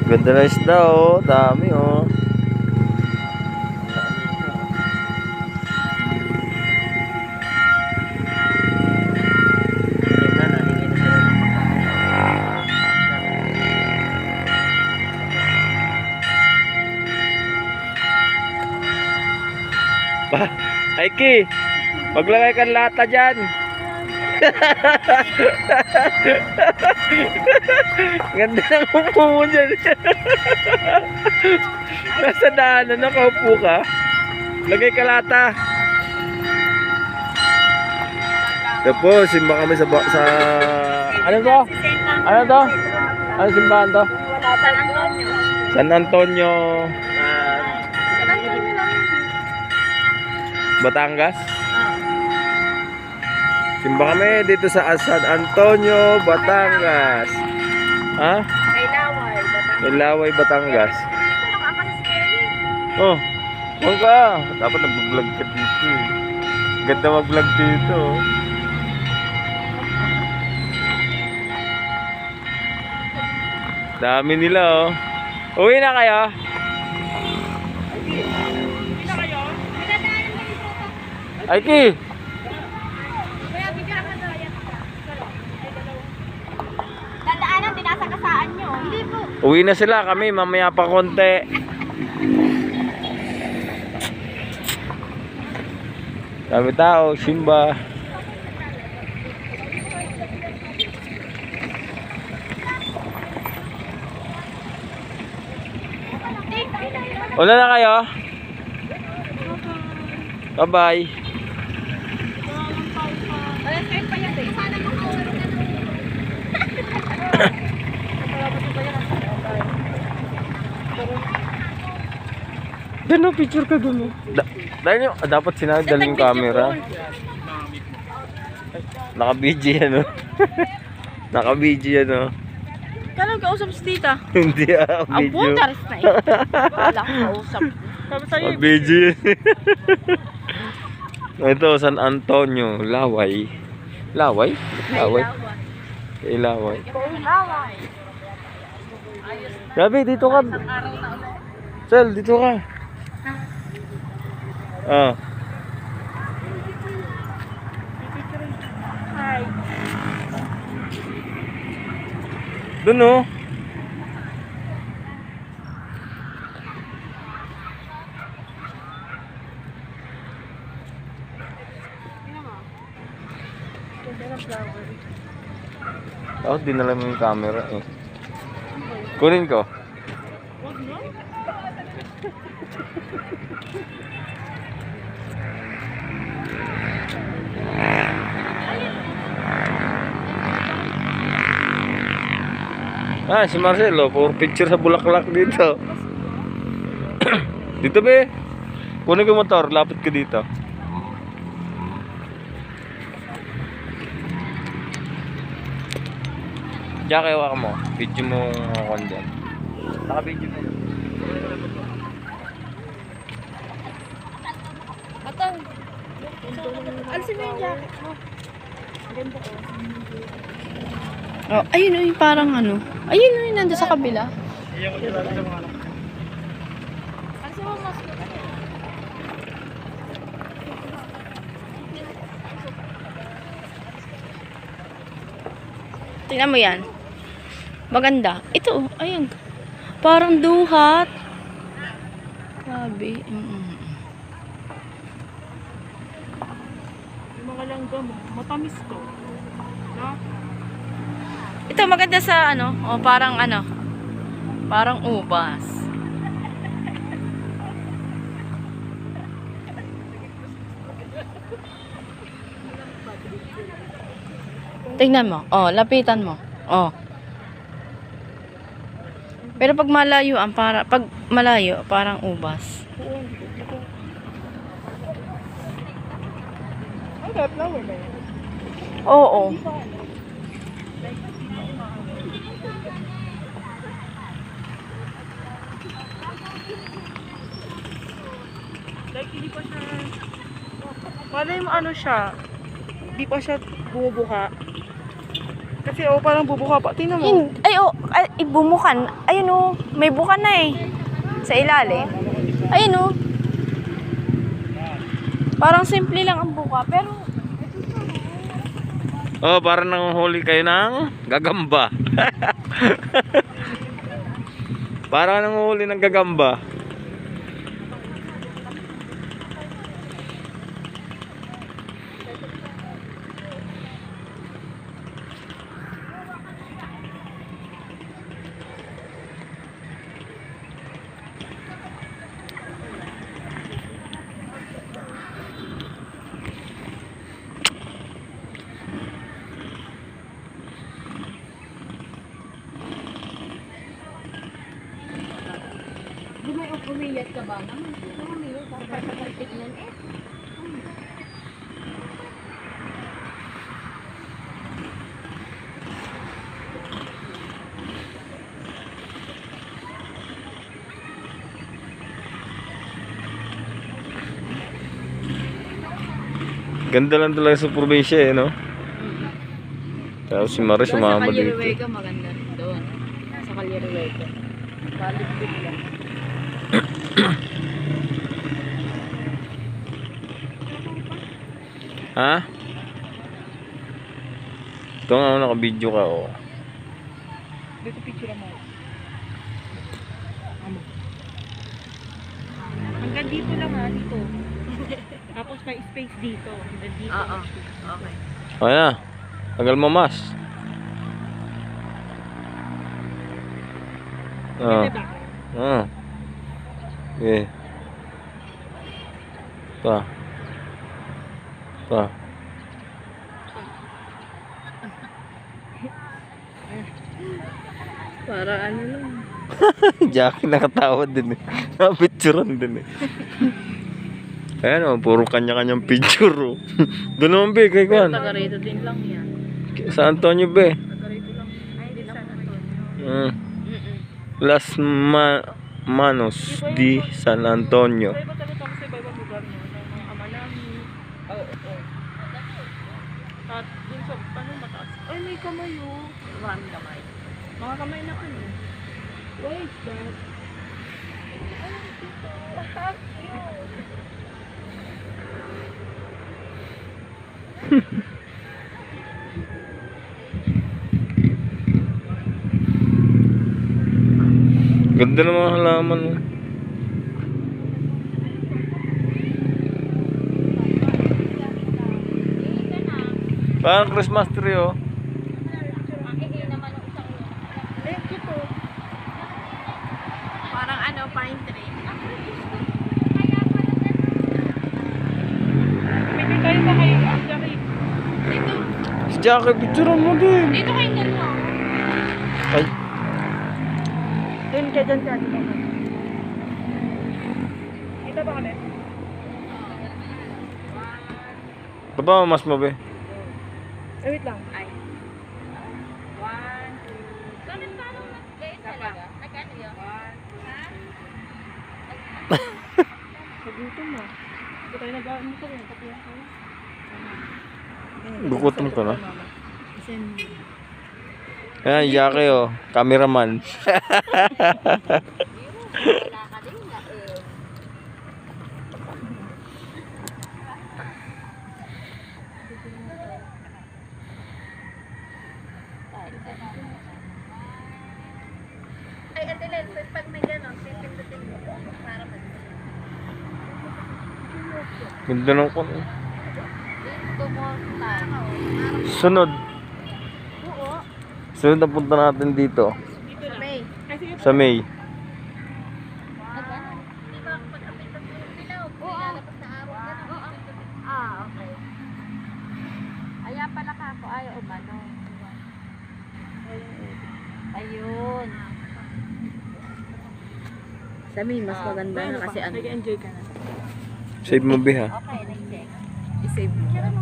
Ganda na isda oh. Dami oh. Aiki, maglagay kang lata dyan. Ganda ng upo mo dyan. Nasa daanan, nakaupo ka. Lagay ka lata. Ito po, simba kami sa ano to? Ano to? Ano simbahan to? San Antonio. San Antonio. Batangas? Simba kami dito sa San Antonio, Batangas. Ha? Kay Laway, Batangas. Ilaway, Batangas. Oh, huwag ka. Dapat nag-vlog ka dito eh. Ganda mag-vlog dito. Dami nila oh. Uwi na kayo? Aiki! Dadaanan, dinasakasaan nyo. Hindi po. Uwi na sila kami, mamaya pa konti. Dami tao, simba. Wala na kayo? Bye-bye. Dano, picture ka dun. Dapat sinabi daling camera. Naka-video yan oh. Naka-video yan oh. Kailan kausap si tita? Hindi Ang video. buntaris na eh. Wala kang kausap. Sabi sa'yo, Video yan. Ito, San Antonio, Laway. Laway? Laway? Laway. Laway. Gabi, dito ka. Sel, dito ka. Ah. Hi. Doon oh. Tapos dinala mo yung camera eh. Kunin ko. Ah, si Marcelo, for picture sa bulaklak dito. Dito be. Kunin ko motor, lapit ka dito. Diyan kayo ka mo. Video mo ako dyan. Naka-video mo. Atang. Alisin mo yung jacket mo. Ganda ko. Oh, ayun o yung parang ano. Ayun o yung nandun sa kabila. Alisin mo mas. Tingnan mo yan. Maganda. Ito, ayun. Parang duhat. Sabi. Yung mga langgam, matamis to. No? Ito maganda sa ano. Oh, parang ano. Parang ubas. Tingnan mo. Oh, lapitan mo. Oh. Pero pag malayo, pag malayo, parang ubas. Ay, kaya flower ba yan? Oo. Like, hindi pa siya... Malay mo ano siya. Hindi pa siya bumubuka. Kasi parang bubuka pa. Tingnan mo. Ay, oh, ay, bumukan. Ayun, oh. May bukan na eh. Sa ilalim. Ayun, oh. Parang simple lang ang buka, pero... Oh, parang nanguhuli kayo ng gagamba. Parang nanguhuli ng gagamba. Umiyat ka ba? Umiyat ka ba? Tignan eh. Ganda lang talaga sa probinsya eh, no? Tapos si Mara sumama dito. Sa Kaliriwega maganda rin doon. Sa Kaliriwega. Balik-big lang. Ha? Ito nga, naka-video ka, oh. Dito picture mo. Hanggang dito lang ha, dito. Tapos may space dito. Hanggang dito. Oo. Okay. Ayan na. Tagal mamas. Pwede ba? Okay. Pa. Pa. Para ano lang. Jackie nakatawa din eh. Napicturean din eh. Ayan oh, puro kanya-kanyang picture oh. Doon naman be, kay Kwan. Taga rito din lang yan. Sa Antonio be. Taga rito lang. Ay, di lang ito. Las Manos di San Antonio. Iba talaga kami sa iba-ibang lugar no? Ng mga ama namin. Oo. At dun sa, paano mataas? Ay, may kamay oh. Maraming kamay. Mga kamay na ano. What is that? Ganda ng mga halaman oh. Parang Christmas tree oh. Eh, ito. Parang ano, pine tree. Pwede tayo ba kayo? Jackie? Dito. Si Jackie, picturean mo din. Dito kayo dalawa. Ay, Dun ka dyan ka. Kita ba kami? baba mas mo be. Eh, wait lang. Ay. 1, 2. Ganun parang nag-gate talaga. Nag-ano yun? 1. Sagutom mo. Ito tayo nag-ano ko rin. Tapihan ko. Gugutom ka na. Isang... Ayan, Jackie oh. Cameraman. Ay, Ate Len, pag may gano'n, pindutin mo para mag... Ganda ng kon. Dito mo tayo. Sunod. Oo. Sunod na punta natin dito. Dito lang. May. Ay, sige. Sa May. Di ba pag kapit ng dilaw, lalabas na araw gano'n. Ah, okay. Aya pala ka ako, ayaw umano. Ayun. Sa May, mas maganda na kasi ano. Nag-enjoy ka na. Save mo be ha. Okay, nag-check. I-save mo.